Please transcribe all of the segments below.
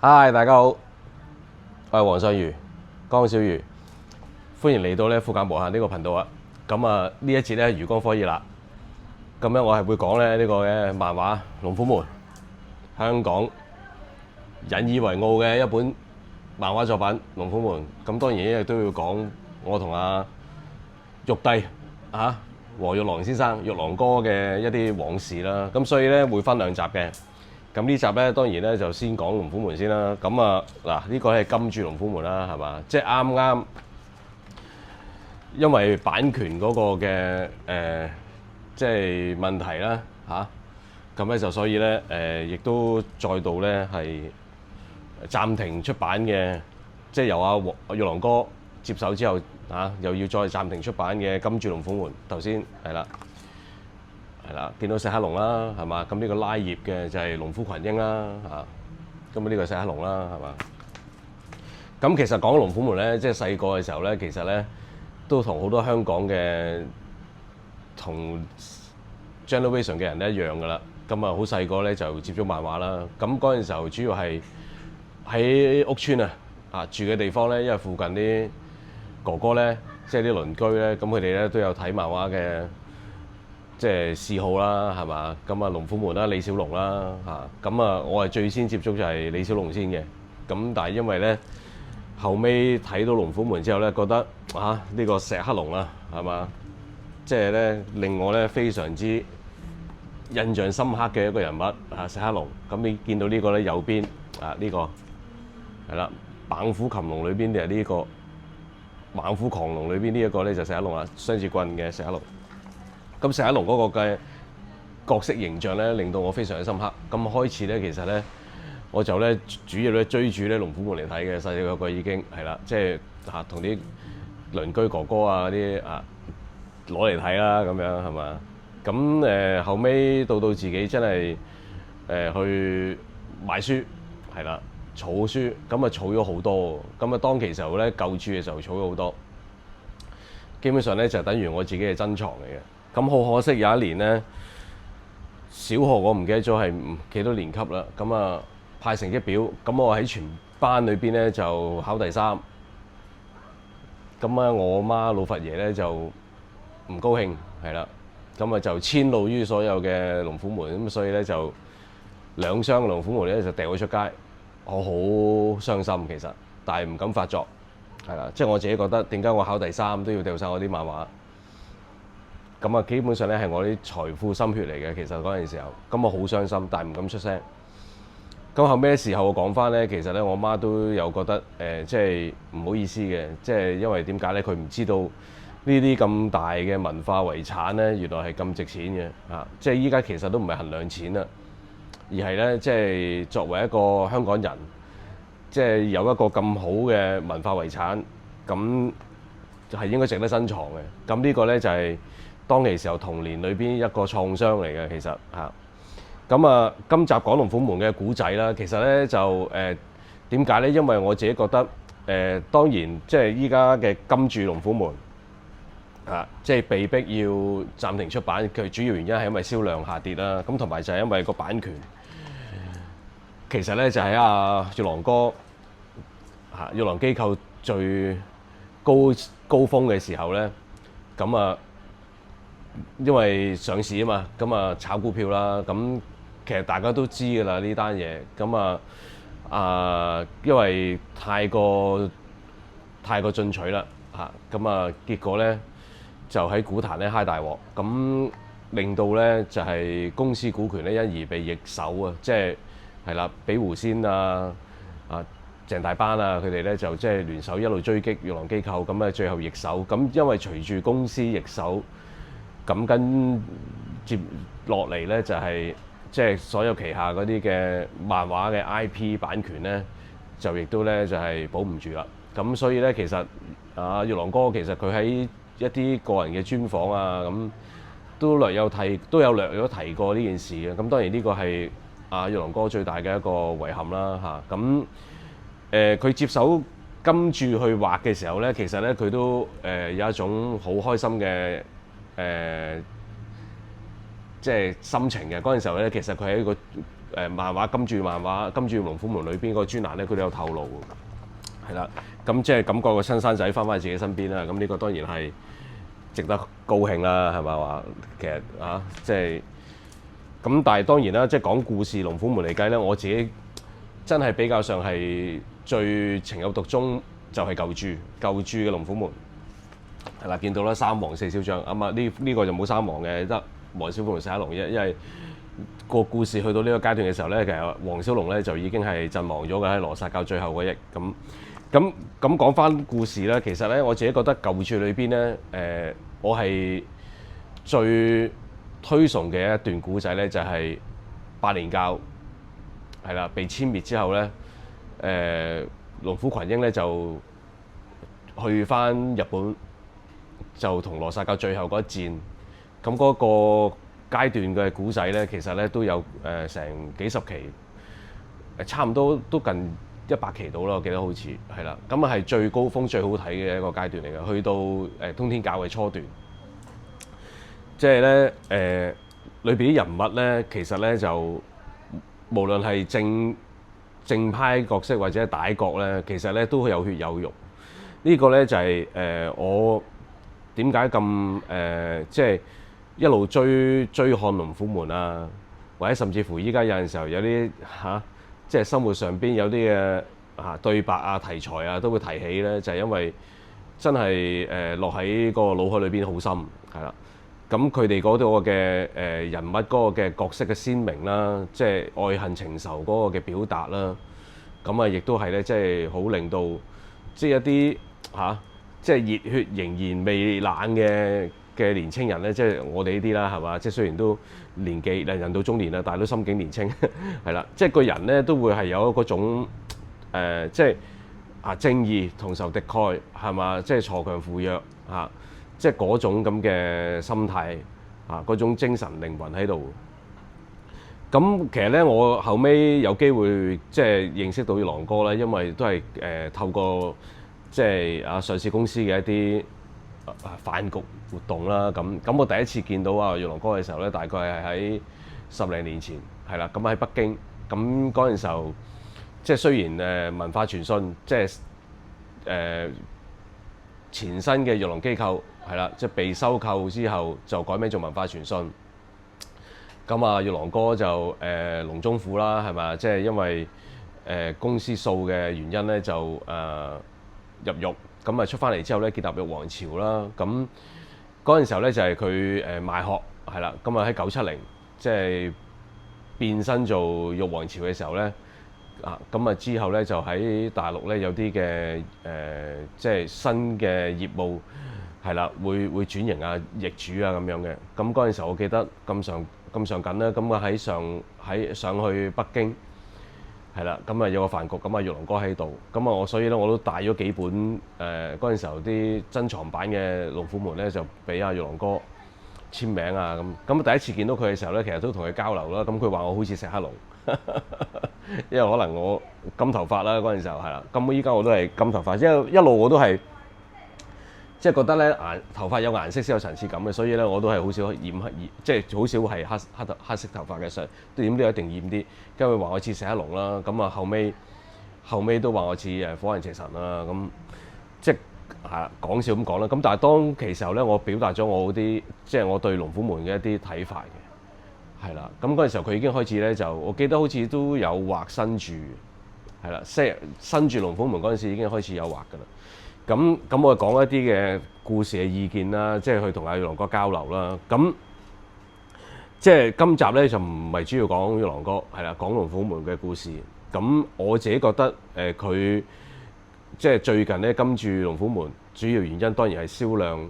嗨，大家好，我係黃尚瑜，江小瑜，歡迎嚟到咧富甲無限呢個頻道啊。咁啊，呢一節咧魚缸科熱辣，咁咧我係會講咧呢個嘅漫畫《龍虎門》，香港引以為傲嘅一本漫畫作品《龍虎門》。咁當然亦都要講我同玉帝黃玉郎先生、玉郎哥嘅一啲往事啦。咁所以咧會分兩集嘅。咁呢集咧當然咧就先講龍虎門先啦。咁啊嗱，呢個係金鑄龍虎門啦，係嘛？即係啱啱因為版權嗰個嘅即係問題啦嚇。咁咧就所以咧亦都再度咧係暫停出版嘅，即係由玉郎哥接手之後又要再暫停出版嘅金鑄龍虎門。頭先係啦。係啦，見到石黑龍啦，係嘛？咁呢個拉葉嘅就係龍虎群英啦，咁呢個石黑龍啦，係嘛？咁其實講龍虎門咧，即係細個嘅時候咧，其實咧都同好多香港嘅同 generation 嘅人一樣噶啦。咁啊，好細個咧就接觸漫畫啦。咁嗰陣時候主要係喺屋村住嘅地方咧，因為附近啲哥哥咧，即係啲鄰居咧，咁佢哋咧都有睇漫畫嘅。即係嗜好啦，係嘛？咁啊，龍虎門啦，李小龍啦，咁啊，我係最先接觸就係李小龍先嘅。咁但係因為咧後尾睇到龍虎門之後咧，覺得呢個石黑龍啦，係嘛？即係咧令我咧非常之印象深刻嘅一個人物石黑龍。咁你見到呢個咧右邊呢個係啦，猛虎擒龍裏邊就係呢個猛虎狂龍裏邊呢一個咧就石黑龍啦，雙截棍嘅石黑龍。咁石黑龍嗰個嘅角色形象咧，令到我非常之深刻。咁開始咧，其實咧，我就咧主要咧追住咧龍虎門嚟睇嘅，細個已經係啦，即係同啲鄰居哥哥嗰啲攞嚟睇啦，咁樣係嘛？咁後尾到自己真係去買書係啦，儲書，咁啊儲咗好多。咁啊當其時候咧舊書嘅時候儲咗好多，基本上咧就等於我自己嘅珍藏嚟嘅。咁好可惜有一年咧，小學我唔記得咗係幾多年級啦。咁啊派成績表，咁我喺全班裏邊咧就考第3。咁啊我媽老佛爺咧就唔高興，係啦。咁啊就遷怒於所有嘅龍虎門，咁所以咧就2箱龍虎門咧就掉咗出街。我好傷心其實，但係唔敢發作，係啦。即係我自己覺得點解我考第3都要掉晒我啲漫畫？咁啊，基本上咧係我啲財富心血嚟嘅。其實嗰陣時候，咁我好傷心，但係唔敢出聲。咁後尾時候我講翻咧，其實咧我媽都有覺得即係唔好意思嘅，即係因為點解咧？佢唔知道呢啲咁大嘅文化遺產咧，原來係咁值錢嘅即係依家其實都唔係衡量錢啦，而係咧即係作為一個香港人，即係有一個咁好嘅文化遺產，咁係應該值得珍藏嘅。咁呢個咧就係當其時候童年裏邊一個創傷嚟嘅，其實咁啊，今集講龍虎門嘅古仔啦，其實咧就點解咧？因為我自己覺得當然即係依家嘅金鑄龍虎門即係被逼要暫停出版，佢主要原因係因為銷量下跌啦。咁同埋就係因為個版權，其實咧就喺玉郎哥玉郎機構最高峰嘅時候咧，咁啊。因為上市啊嘛，咁啊炒股票啦，咁其實大家都知㗎啦呢單嘢，咁因為太過進取啦咁啊結果咧就喺股壇咧嗨大鑊，咁令到咧就係公司股權咧因而被易手啊，即係啦，俾胡仙鄭大班佢哋咧就即係聯手一路追擊玉郎機構，咁最後易手，咁因為隨住公司易手。咁跟接落嚟咧，就係即係所有旗下嗰啲嘅漫畫嘅 IP 版權咧，就亦都咧就係保唔住啦。咁所以咧，其實玉郎哥其實佢喺一啲個人嘅專訪咁都略有提過呢件事嘅。咁當然呢個係玉郎哥最大嘅一個遺憾啦咁佢接手金鑄去畫嘅時候咧，其實咧佢都有一種好開心嘅。即係心情嘅嗰陣時候咧，其實佢喺個漫畫金柱龍虎門裏邊嗰個專欄咧，佢都有透露係啦。咁即係感覺個親生仔翻返自己身邊啦。咁呢個當然係值得高興啦，係咪話？其實即係咁，但係當然啦，即係講故事龍虎門嚟計咧，我自己真係比較上係最情有獨鍾，就係舊著嘅龍虎門係啦。見到啦，三王四小將呢個就冇三王嘅，得黃小龍、四一龍啫。因為個故事去到呢個階段嘅時候咧，其實黃小龍咧就已經係陣亡咗嘅，喺羅剎教最後嗰役。咁講翻故事咧，其實咧我自己覺得舊著裏邊咧，我係最推崇嘅一段古仔咧，就係白蓮教係啦被殲滅之後咧，龍虎群英咧就去翻日本，就同羅剎教最後嗰一戰。咁嗰個階段嘅古仔咧，其實咧都有成幾十期，差唔多都近100期到啦，我記得好似係啦。咁係最高峰、最好睇嘅一個階段嚟嘅，去到通天教嘅初段。即係咧裏邊啲人物咧，其實咧就無論係正派角色或者係歹角咧，其實咧都有血有肉。呢個咧就係我點解咁即係一路追看龍虎門啊，或者甚至乎依家有陣時候有啲即係生活上邊有啲嘅對白啊、題材啊都會提起咧，就係因為真係落喺個腦海裏邊好深係啦。咁佢哋嗰度嘅人物嗰個嘅角色嘅鮮明啦，即係愛恨情仇嗰個嘅表達啦，咁亦都係咧，即係好令到即係一啲即係熱血仍然未冷嘅年青人咧，即係我哋呢啲啦，係嘛？即係雖然都年紀人到中年啦，但係都心境年青，係啦。即係個人咧都會係有嗰種即係正義同仇敵愾，係嘛？即係鋤強扶弱即係嗰種咁嘅心態嗰種精神靈魂喺度。咁其實咧，我後尾有機會即係認識到玉郎哥咧，因為都係透過即係上市公司嘅一啲飯局活動啦。咁我第一次見到玉郎哥嘅時候咧，大概係喺10零年前係啦。咁喺北京，咁嗰陣時候即係雖然文化傳信即係前身嘅玉郎機構係啦，即係被收購之後就改名做文化傳信。咁玉郎哥就龍中虎啦，係咪？即係因為公司數嘅原因咧，就入獄。咁出翻嚟之後咧，建立玉皇朝啦。咁嗰陣時候咧就係佢賣殼係啦。咁喺970即係變身做玉皇朝嘅時候咧，咁之後咧就喺大陸咧有啲嘅即係新嘅業務係啦，會轉型易主咁樣嘅。咁嗰陣時候我記得咁上緊啦。咁我上去北京係啦，咁有個飯局，咁玉郎哥喺度，咁我所以咧我都帶咗幾本嗰陣時候啲珍藏版嘅龍虎門咧，就俾玉郎哥簽名咁第一次見到佢嘅時候咧，其實都同佢交流啦。咁佢話我好似石黑龍，因為可能我金頭髮啦，嗰陣時候係啦。咁依家我都係金頭髮，即係一路我都係即係覺得咧頭髮有顏色先有層次感嘅，所以咧我都係好少染黑，即係好少係黑色頭髮嘅，上點都一定染啲。跟住話我似石黑龍啦，咁後尾都話我似火雲邪神啦，咁即係講笑咁講啦。咁但係當其時候咧，我表達咗我啲即係我對龍虎門嘅一啲睇法嘅，係啦。咁嗰陣時候佢已經開始咧，就我記得好似都有畫新著，係啦，即係新著龍虎門嗰陣時已經開始有畫㗎啦。咁我講一啲嘅故事嘅意見啦，即係去同玉郎哥交流啦。咁即係今集咧就唔係主要講玉郎哥，係啦，講龍虎門嘅故事。咁我自己覺得佢即係最近咧金柱龍虎門主要原因當然係銷量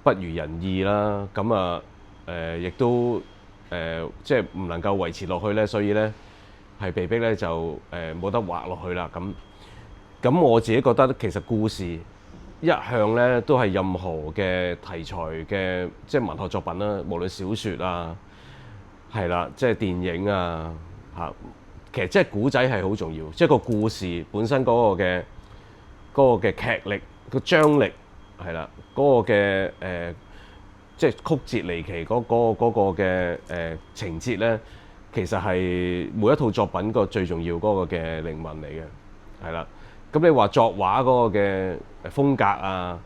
不如人意啦。咁亦都即係唔能夠維持落去咧，所以咧係被逼咧就冇得畫落去啦。咁我自己覺得其實故事一向咧都係任何嘅題材嘅即係文學作品啦，無論小説係啦，即係電影其實即係古仔係好重要，即係個故事本身嗰個嘅劇力、個張力係啦，嗰個嘅即係曲折離奇嗰個嘅情節咧，其實係每一套作品個最重要嗰個嘅靈魂嚟嘅，係啦。咁你話作畫嗰個嘅風格啊，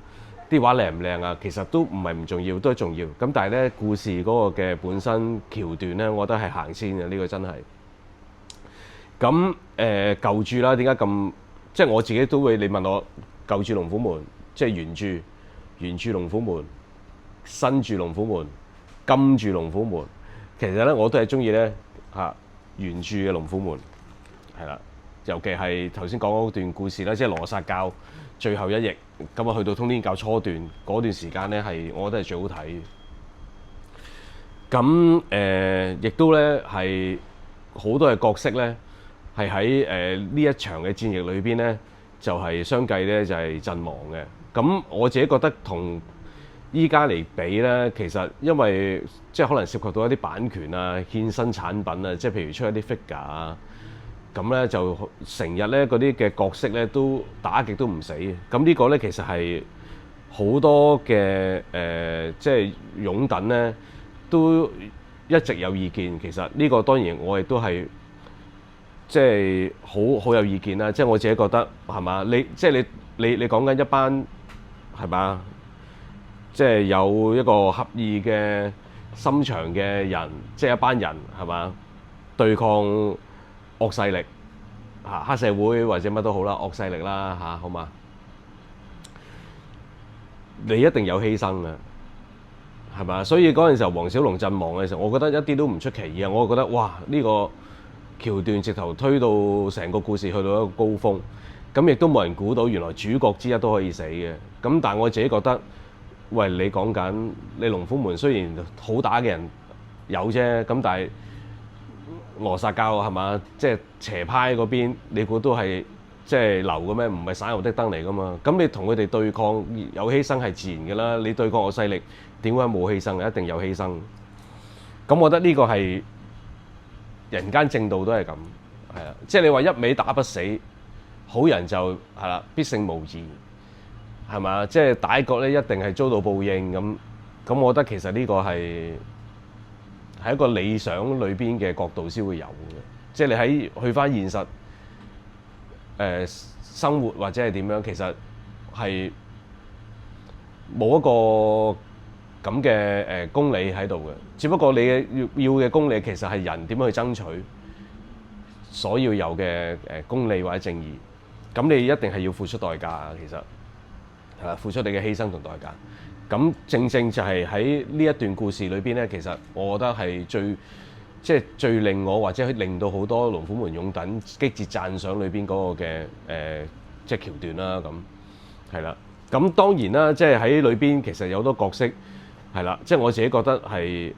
啲畫靚唔靚啊，其實都唔係唔重要，都係重要。咁但係咧，故事嗰個嘅本身橋段咧，我覺得係行先嘅，呢個真係。咁舊著啦，點解咁？即係我自己都會，你問我舊著《龍虎門》，即係原著《龍虎門》，新著《龍虎門》，今著《龍虎門》，其實咧我都係中意咧原著嘅《龍虎門》，係啦，尤其係頭先講嗰段故事啦，即係羅剎教最後一役，咁啊去到通天教初段嗰段時間咧，係我覺得係最好睇嘅。咁亦都咧係好多嘅角色咧。係喺呢一場嘅戰役裏邊咧，就係相繼咧就係陣亡嘅。咁我自己覺得同依家嚟比咧，其實因為即係可能涉及到一啲版權啊、衍生產品啊，即係譬如出一啲 figure 啊，咁咧就成日咧嗰啲嘅角色咧都打極都唔死嘅。咁呢個咧其實係好多嘅即係擁躉咧都一直有意見。其實呢個當然我亦都係。即係好有意見啦！即係我自己覺得係嘛？你講緊一班係嘛？即係有一個合意嘅心腸嘅人，即係一班人係嘛？對抗惡勢力黑社會或者乜都好啦，惡勢力啦好嘛？你一定有犧牲嘅係嘛？所以嗰陣時候黃小龍陣亡嘅時候，我覺得一啲都唔出奇嘅。我覺得哇呢個橋段直頭推到成個故事去到一個高峰，咁亦都冇人估到原來主角之一都可以死嘅。咁但係我自己覺得，喂，你講緊你龍虎門雖然好打嘅人有啫，咁但係羅剎教係嘛，即係邪派嗰邊，你估都係即係流嘅咩？唔係省油的燈嚟噶嘛。咁你同佢哋對抗有犧牲係自然嘅啦。你對抗惡勢力點解冇犧牲？一定有犧牲。咁我覺得呢個係。人間正道都係咁，係啦，即係你話一味打不死，好人就係啦，必勝無疑，係嘛？即係歹角咧，一定係遭到報應咁。咁我覺得其實呢個係一個理想裏邊嘅角度先會有嘅。即係你喺去返現實生活或者係點樣，其實係冇一個咁嘅公理喺度嘅，只不過你嘅要嘅公理其實係人點樣去爭取所要有嘅公理或者正義，咁你一定係要付出代價，其實係付出你嘅犧牲同代價。咁正正就係喺呢一段故事裏邊咧，其實我覺得係最令我或者令到好多龍虎門擁躉擊節讚賞裏邊嗰個嘅即係橋段啦，咁係啦。咁當然啦，即係喺裏邊其實有好多角色。係啦，即係我自己覺得係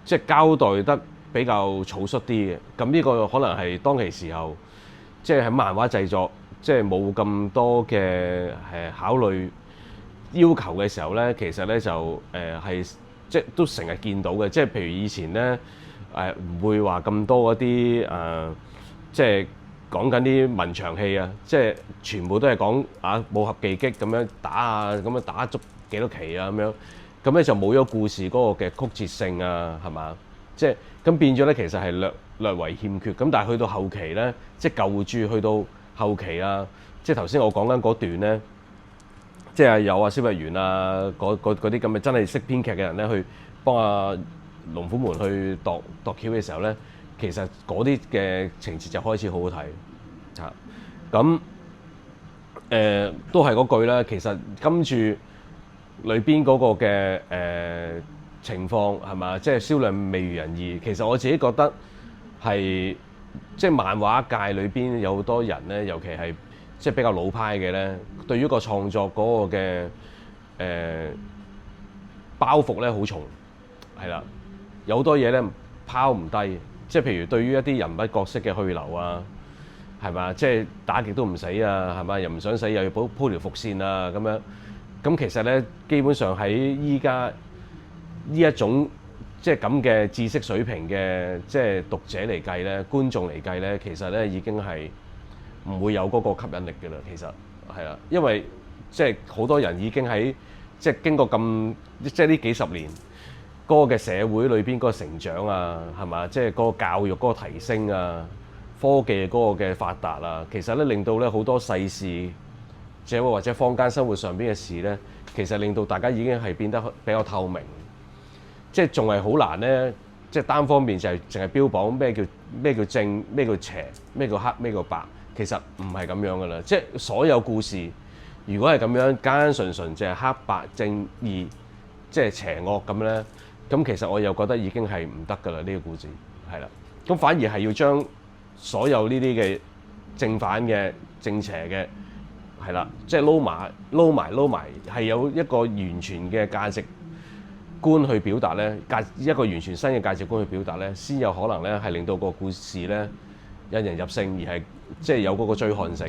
即係交代得比較草率啲嘅。咁呢個可能係當其時候，即係喺漫畫製作，即係冇咁多嘅考慮要求嘅時候咧，其實咧就係即係都成日見到嘅。即係譬如以前咧唔會話咁多嗰啲即係講緊啲文場戲啊，即係全部都係講武俠技擊咁樣打啊，咁樣打足幾多期啊咁樣。咁咧就冇咗故事嗰個嘅曲折性啊，係嘛？即係咁變咗咧，其實係略為欠缺。咁但係去到後期咧，即係舊著去到後期啊，即係頭先我講緊嗰段咧，即係有蕭若元啊，嗰啲咁嘅真係識編劇嘅人咧，去幫龍虎門去度橋嘅時候咧，其實嗰啲嘅情節就開始好好睇嚇。咁都係嗰句啦，其實今著裏邊嗰個嘅情況係嘛，即係銷量未如人意。其實我自己覺得係即係漫畫界裏邊有好多人咧，尤其係即係比較老派嘅咧，對於個創作嗰個嘅包袱咧好重，係啦，有好多嘢咧拋唔低。即係譬如對於一啲人物角色嘅去留啊，係嘛，即係打極都唔死啊，係嘛，又唔想死又要鋪條伏線啊咁樣。咁其實咧，基本上喺依家呢一種即係咁嘅知識水平嘅即係讀者嚟計咧，觀眾嚟計咧，其實咧已經係唔會有嗰個吸引力嘅啦。其實係啦，因為即係好多人已經喺即係經過咁即係呢幾十年嗰個嘅社會裏邊嗰個成長啊，係嘛？即係嗰個教育嗰個提升啊，科技嗰個嘅發達啊，其實咧令到咧好多世事，即係或者坊間生活上邊嘅事咧，其實令到大家已經係變得比較透明，即係仲係好難咧，即係單方面就係淨係標榜咩叫正，咩叫邪，咩叫黑，咩叫白，其實唔係咁樣噶啦。即係所有故事，如果係咁樣單單純純就係黑白正義，即係邪惡咁咧，咁其實我又覺得已經係唔得噶啦，呢個故事係啦。咁反而係要將所有呢啲嘅正反嘅正邪嘅係啦，即係撈埋，係有一個完全嘅價值觀去表達咧，一個完全新嘅價值觀去表達咧，先有可能咧係令到個故事咧引人入勝，而係即係有嗰個追看性。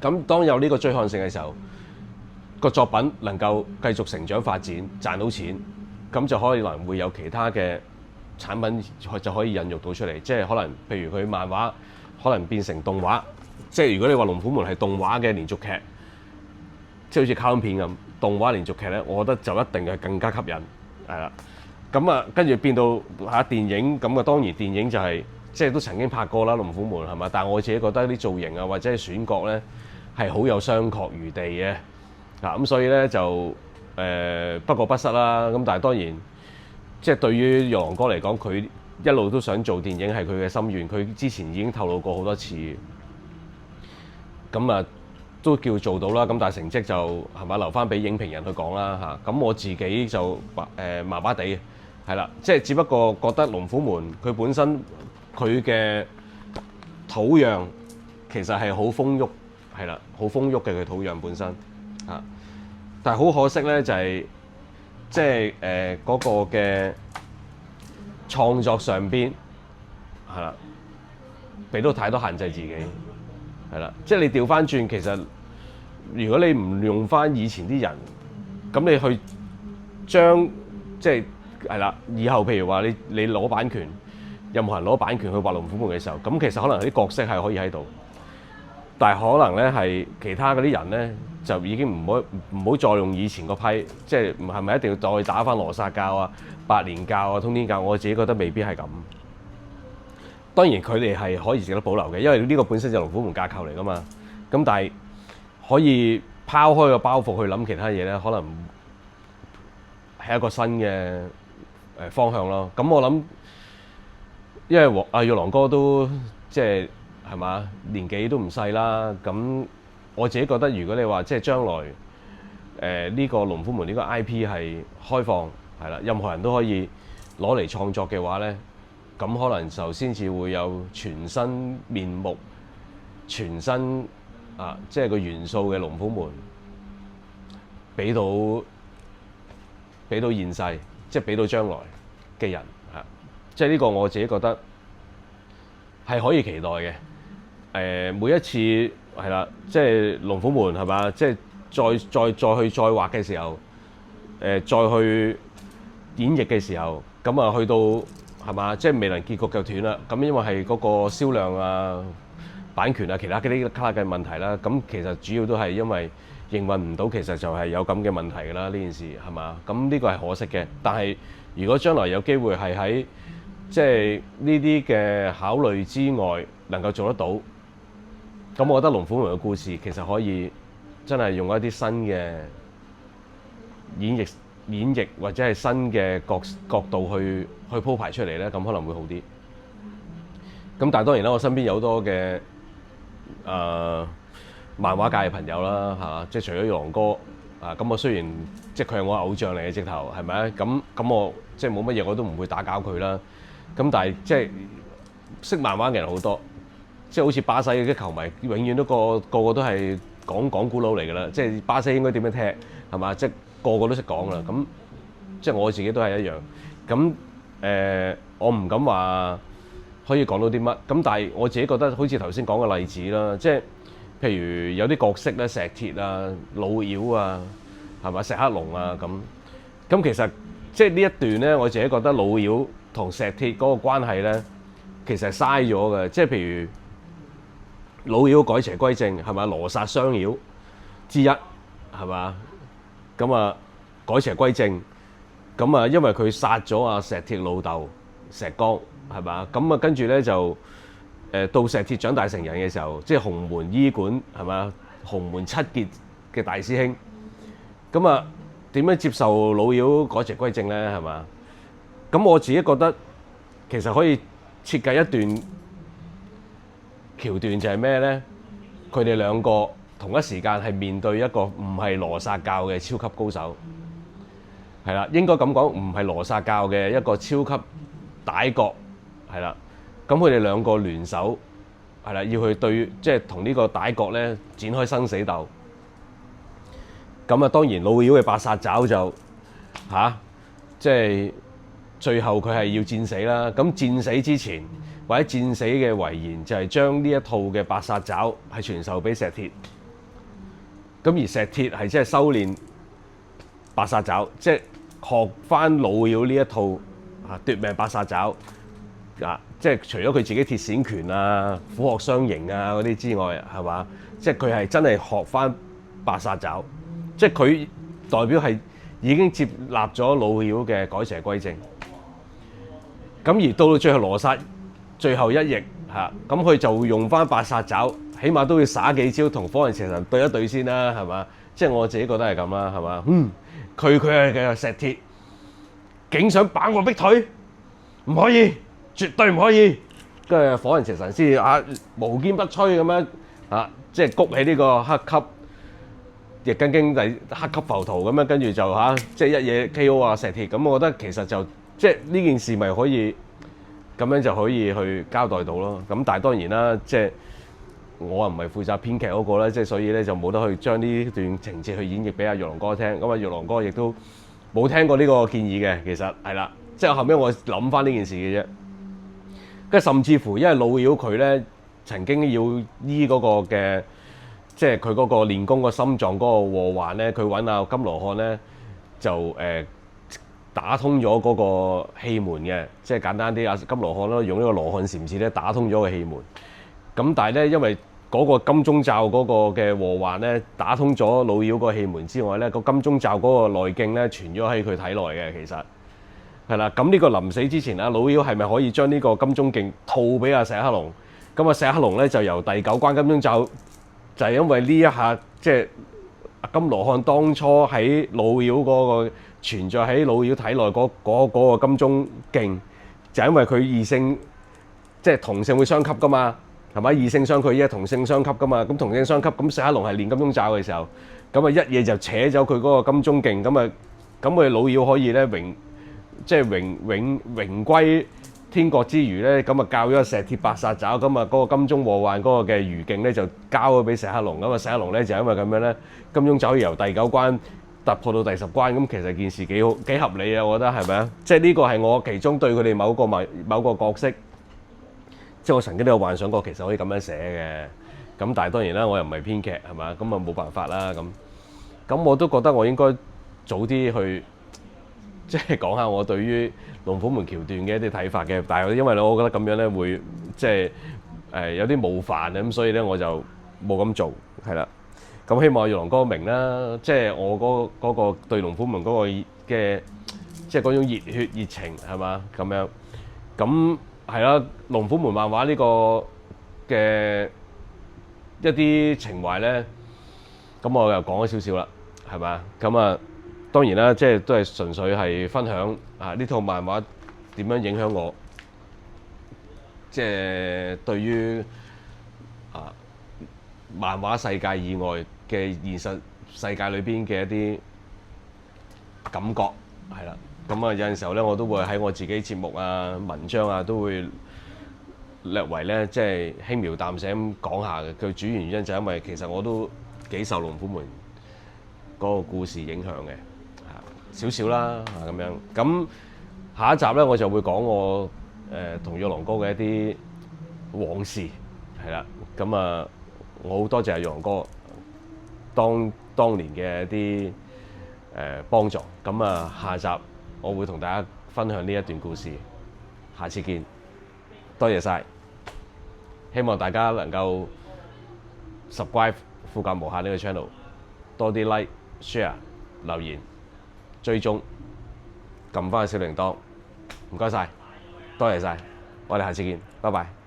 咁當有呢個追看性嘅時候，個作品能夠繼續成長發展，賺到錢，咁就可能會有其他嘅產品就可以孕育到出嚟。即係可能譬如佢漫畫可能變成動畫，即係如果你話《龍虎門》係動畫嘅連續劇，即係好似卡通片咁。動畫連續劇咧，我覺得就一定係更加吸引，係啦。咁啊，跟住變到嚇電影，咁啊當然電影就係即係都曾經拍過啦，《龍虎門》係嘛？但係我自己覺得啲造型啊，或者係選角咧係好有商榷餘地嘅，咁所以咧就不過不失啦。咁但係當然即係對於玉郎哥嚟講，佢一路都想做電影係佢嘅心願，佢之前已經透露過好多次，咁啊。都叫做到啦，咁但係成績就係咪留翻俾影評人去講啦嚇。咁我自己就麻麻地，係啦，即係只不過覺得龍虎門佢本身佢嘅土壤其實係好豐沃，係啦，好豐沃嘅佢土壤本身嚇。但係好可惜咧，就係即係嗰個嘅創作上邊係啦，俾到太多限制自己。係啦，即係你調翻轉，其實如果你唔用翻以前啲人，咁你去將即係啦，以後譬如話你攞版權，任何人攞版權去畫龍虎門嘅時候，咁其實可能啲角色係可以喺度，但係可能咧係其他嗰啲人咧就已經唔好再用以前嗰批，即係唔係咪一定要再打翻羅剎教啊、百年教啊、通天教？我自己覺得未必係咁。當然佢哋係可以值得保留嘅，因為呢個本身就係龍虎門架構嚟噶嘛。咁但係可以拋開個包袱去諗其他嘢咧，可能係一個新嘅方向咯。咁我諗，因為玉郎哥都即係嘛年紀都唔細啦。咁我自己覺得，如果你話即係將來呢個龍虎門呢個 IP 係開放係啦，任何人都可以攞嚟創作嘅話咧。咁可能就先至會有全新面目、全新即係個元素嘅龍虎門，俾到現世，即係俾到將來嘅人嚇。即係呢個我自己覺得係可以期待嘅。每一次係啦，即係龍虎門係嘛，即係再畫嘅時候，再去演繹嘅時候，咁啊去到。係嘛？即係未能結局就斷啦。咁因為係嗰個銷量啊、版權啊、其他嗰啲卡嘅問題啦。咁其實主要都係因為營運唔到，其實就係有咁嘅問題㗎啦。呢件事係嘛？咁呢個係可惜嘅。但係如果將來有機會係喺即係呢啲嘅考慮之外能夠做得到，咁我覺得龍虎門嘅故事其實可以真係用一啲新嘅演繹或者係新嘅角度去鋪排出嚟咧，咁可能會好啲。咁但係當然啦，我身邊有好多嘅漫畫界嘅朋友啦，嚇，即係除咗玉郎哥咁我雖然即係佢係我偶像嚟嘅直頭，係咪啊？咁我即係冇乜嘢我都唔會打攪佢啦。咁但係即係識漫畫嘅人好多，即係好似巴西嘅球迷，永遠都個個都係講古佬嚟㗎啦。即係巴西應該點樣踢係嘛？即係個個都識講啦。咁即係我自己都係一樣。咁我唔敢話可以講到啲乜。咁但係我自己覺得好似頭先講嘅例子啦，即係譬如有啲角色咧，石鐵啊、老妖啊，係嘛，石黑龍啊咁。咁其實即係呢一段咧，我自己覺得老妖同石鐵嗰個關係咧，其實係嘥咗嘅。即係譬如老妖改邪歸正，係咪羅剎雙妖之一，係嘛？咁啊改邪歸正，咁啊，因為佢殺咗阿石鐵老豆石剛，係嘛？咁啊，跟住咧就到石鐵長大成人嘅時候，即係洪門醫館係嘛？洪門七傑嘅大師兄，咁啊點樣接受老妖改邪歸正咧？係嘛？咁我自己覺得其實可以設計一段橋段，就係咩咧？佢哋兩個同一時間係面對一個唔係羅剎教嘅超級高手，係啦，應該咁講，唔係羅剎教嘅一個超級歹國，係啦。咁佢哋兩個聯手，係啦，要去對，即係同呢個歹國咧展開生死鬥。咁啊，當然老妖嘅八煞爪就即係最後佢係要戰死啦。咁戰死之前或者戰死嘅遺言就係將呢一套嘅八煞爪係傳授俾石鐵。咁而石鐵係即係修練八煞爪，即係學翻老妖呢一套奪命八煞爪。即係除咗佢自己鐵線拳啊、虎鶴雙形啊嗰啲之外，係嘛？即係佢係真係學翻八煞爪，即係佢代表係已經接納咗老妖嘅改邪歸正。咁而到最後羅剎最後一役咁佢就會用翻八煞爪，起碼都要耍幾招同火雲邪神對一對先啦，係嘛？即係我自己覺得係咁啦，係嘛？佢係嘅石鐵，竟想把我逼退，唔可以！絕對唔可以，跟住火雲邪神先無堅不摧咁樣即係谷起呢個黑級易筋經第黑級浮屠咁樣，跟住就即係一嘢 K.O. 石鐵。咁我覺得其實就即係呢件事咪可以咁樣就可以去交代到咯。咁但係當然啦，即係我又唔係負責編劇嗰個啦，即係所以咧就冇得去將呢段情節去演繹俾阿玉郎哥聽。咁玉郎哥亦都冇聽過呢個建議嘅，其實係啦，即係後尾我諗翻呢件事嘅啫。跟住甚至乎，因為老妖佢咧曾經要醫嗰個嘅，即係佢嗰個練功個心臟嗰個禍患咧，佢揾阿金羅漢咧就打通咗嗰個氣門嘅，即係簡單啲，阿金羅漢咯用呢個羅漢禪師咧打通咗個氣門。咁但係咧，因為嗰個金鐘罩嗰個嘅禍患咧打通咗老妖個氣門之外咧，個金鐘罩嗰個內勁咧傳咗喺佢體內嘅，其實。係啦，咁呢個臨死之前啊，老妖係咪可以將呢個金鐘勁套俾阿石黑龍？咁啊，石黑龍咧就由第九關金鐘罩，就係因為呢一下，即係金羅漢當初喺老妖嗰個存在喺老妖體內嗰個金鐘勁，就係因為佢異性，即係同性會相吸噶嘛，係咪？異性相佢依家同性相吸噶嘛，咁同性相吸，咁石黑龍係練金鐘罩嘅時候，咁啊一嘢就扯走佢嗰個金鐘勁，咁佢老妖可以咧即係榮歸天國之餘咧，咁啊教咗石鐵八煞爪，咁啊嗰個金鐘禍患嗰個嘅餘勁咧就交咗俾石黑龍，咁啊石黑龍咧就因為咁樣咧，金鐘爪由第九關突破到第10關，咁其實件事幾好幾合理啊，我覺得係咪啊？即係呢個係我其中對佢哋某個角色，即係我曾經都有幻想過，其實可以咁樣寫嘅。咁但係當然啦，我又唔係編劇係嘛，咁啊冇辦法啦咁我都覺得我應該早啲去。即係講下我對於龍虎門橋段嘅一啲睇法嘅，但係因為我覺得咁樣咧會即係有啲冒犯啊，咁所以咧我就冇咁做，係啦。咁希望玉郎哥明啦，即係我嗰個對龍虎門嗰個嘅即係嗰種熱血熱情係嘛咁樣。咁係啦，龍虎門漫畫呢個嘅一啲情懷咧，咁我又講咗少少啦，係嘛咁啊。當然啦，即係都係純粹係分享呢套漫畫點樣影響我，即係對於漫畫世界以外嘅現實世界裏邊嘅一啲感覺係啦。咁啊有陣時候咧，我都會喺我自己節目啊、文章啊，都會略為咧即係輕描淡寫咁講下嘅。佢主要原因就係因為其實我都幾受龍虎門嗰個故事影響嘅。少少啦咁樣，咁下一集咧我就會講我同玉郎哥嘅一啲往事係啦，咁啊我好多謝阿玉郎哥當年嘅一啲幫助，咁啊下集我會同大家分享呢一段故事，下次見，多謝晒，希望大家能夠 subscribe 富甲無限呢個 channel， 多啲 like、share、留言。追蹤撳翻個小鈴鐺。唔該晒，多謝晒，我哋下次見，拜拜。